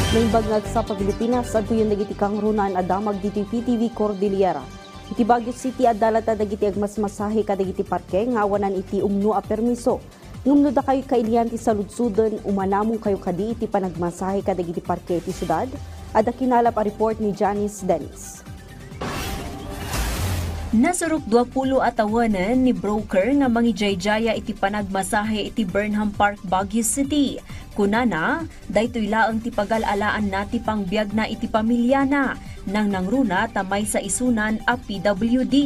Naimbagag sa Pilipinas at yung nagiti kang runan adamag dito PTV Cordillera. Iti Baguio City adalata dagiti agmasmasahe kadagiti parke nga awanan iti umno a permiso. Ngumno da kayo kailianti sa ludsuden umanamong kayo kadi iti panagmasahe kadagiti parke iti syudad. Ada kinalap a report ni Janice Dennis. Nasurok 20 atawanan ni broker nga mangijay-jaya iti panagmasahe iti Burnham Park, Baguio City. Kunana, daytoy laeng ti pagalalaan na ti pangbiag na iti pamilya na nang nangruna tamay sa isunan a PWD.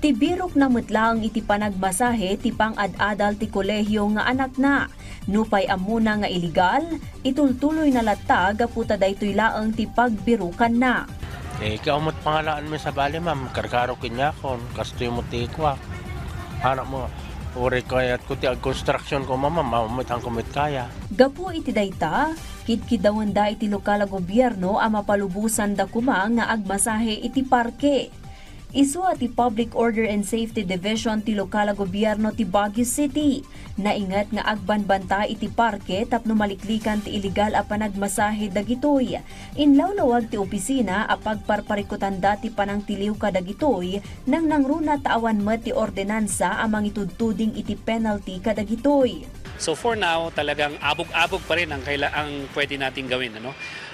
Ti birok na metlaeng iti panagmasahe ti pang-ad-adal ti kolehiyo nga anak na. Nupay amuna nga iligal, itultuloy na latag aputa daytoy laeng ti pagbirukan na. Ikaw mo't pangalaan mo sa bali, ma'am. Karkaro kinyakon. Kastoy mo tikwa. Anak mo, uri kaya at kuti ag-construction ko, ma'am. Mamamit ang kumit kaya. Gapo iti dayta, kidkidawan da iti lokal a gobyerno a mapalubusan da kuma nga agmasahe iti parke. Isu ati Public Order and Safety Division ti lokal a gobyerno ti Baguio City. Naingat nga agbanbanta iti parke tapno maliklikan ti iligal a panagmasahe dagitoy. Inlawlawag ti opisina a pagparparikutan dati panangtiliw ka dagitoy nang nangruna taawan met ti ordinansa a mangitudtuding iti penalty kadagitoy. So for now, talagang abog-abog pa rin ang pwede nating gawin. Ano?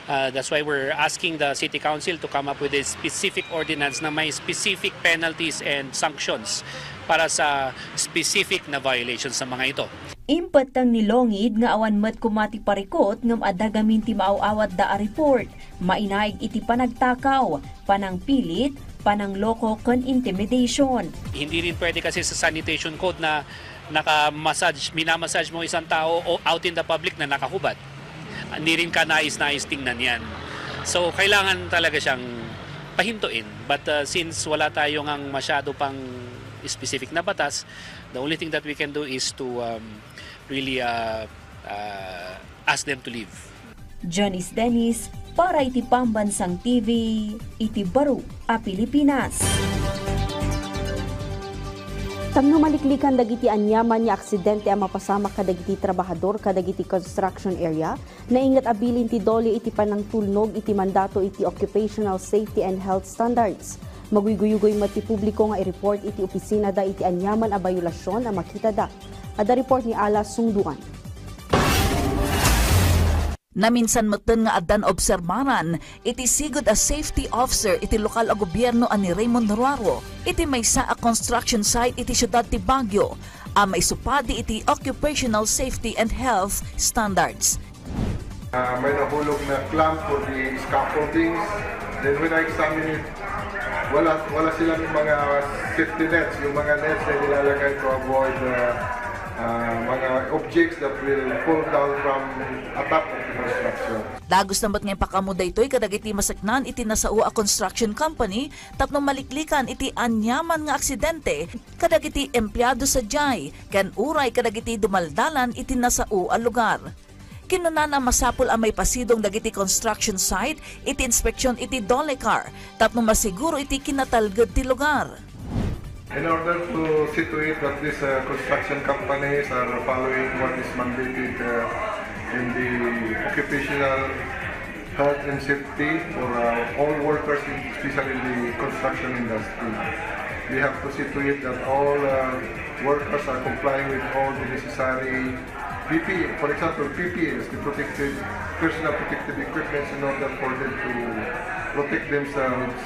That's why we're asking the City Council to come up with a specific ordinance na may specific penalties and sanctions para sa specific na violations sa mga ito. Impatang nilongid nga awan met kumati parikot ngam adagamin ti maaawat da a report. Mainaig iti panagtakaw, panangpilit, panangloko ken intimidation. Hindi rin pwede kasi sa sanitation code na minamassage mo isang tao o out in the public na nakahubad. Hindi rin ka nais-nais tingnan yan. So, kailangan talaga siyang pahintuin. But since wala tayong ang masyado pang specific na batas, the only thing that we can do is to really ask them to leave. Janice Dennis, para iti Pambansang TV, iti Baro, a Pilipinas. Tamno maliklikan dagiti anyaman ni aksidente ang mapasama kadagiti trabahador kadagiti construction area na ingat abilin ti doli iti panangtulnog iti mandato iti occupational safety and health standards. Maguyguy-guy mati publiko nga i-report iti opisina da iti anyaman a bayulasyon a makita da. Ada report ni Ala Sungduan. Naminsan meten nga adan obserbaran, iti sigod a safety officer iti lokal a gobyerno ani Raymond Ruaro, iti maysa a construction site iti syudad ti Baguio, a may supadi iti occupational safety and health standards. May nahulog na clamp for the scaffoldings. Then when I examine it, wala silang mga safety nets, yung mga nets na nilalagay to avoid mga objects that will fall down from atop of the construction. Dagos namat nga pakamuda ito'y kadagiti masaknan iti nasao a construction company tapno maliklikan iti anyaman nga aksidente kadagiti empleyado sa jay ken uray kadagiti dumaldalan iti nasao a lugar. Kinunana masapul ang may pasidong dagiti construction site iti inspeksyon iti Dolecar tapno masiguro iti kinatalged ti lugar. In order to see to it that these construction companies are following what is mandated in the occupational health and safety for all workers, especially in the construction industry. We have to see to it that all workers are complying with all the necessary PPE, for example, PPEs, the personal protective equipment in order for them to protect themselves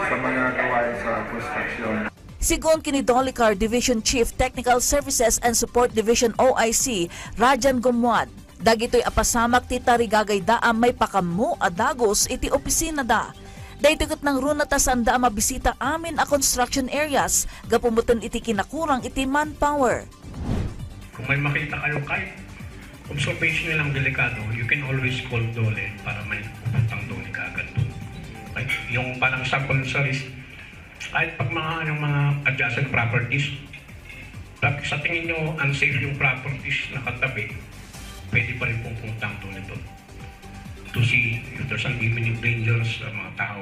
sa mga gawain sa construction. Sigon kini Dolecar Division Chief Technical Services and Support Division OIC, Rajan Gumwad, dagitoy apasamak ti tarigagay da may pakamu a dagos iti opisina da. Daytoy nang runata sanda mabisita amin a construction areas, gapumutan iti kinakurang iti manpower. Kung may makita kayo kahit observation nilang delikado, you can always call Dole para may pupuntang Dole kagad doon. Right? Yung parang sample service, kahit pag mga adjacent properties, sa tingin nyo unsafe yung properties na katabi, pwede pa rin pong puntang doon ito to see if there's an imminent dangers sa mga tao.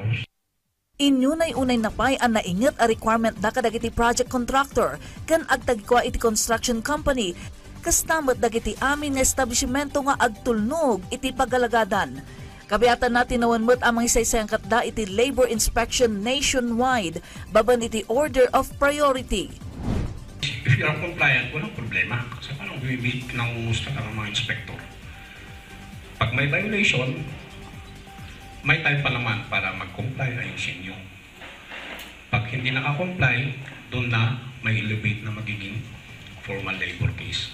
Inyunay-unay napay ang naingat a requirement da kadagiti project contractor kan agtagikwa iti construction company kastamot dagiti amin nga establishmento nga agtulnog iti pagalagadan. Kabihatan natin nawanmot amang isaysayang katda iti labor inspection nationwide, baban iti order of priority. If you're compliant, walang problema. Kasi parang nangungusta ka ng mga inspector. Pag may violation, may time pa naman para mag-comply, ayusin nyo. Pag hindi naka-comply, doon na may elevate na magiging formal labor case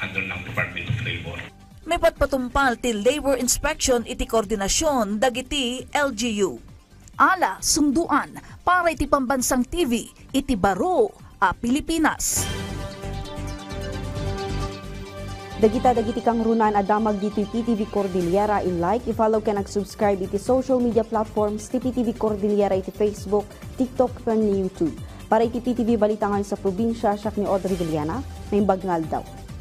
under ng Department of Labor. May patpatumpal ti labor inspection iti koordinasyon dagiti LGU. Ala, sungduan, para iti pambansang TV, iti baro a Pilipinas. Dagiti kang runan adamag dito'y PTV Cordillera in like, i-follow ka nag-subscribe iti social media platforms ti PTV Cordillera iti Facebook, TikTok, and YouTube. Para iti PTV balitangan sa probinsya, siyak ni Audrey Villana, may bagngal daw.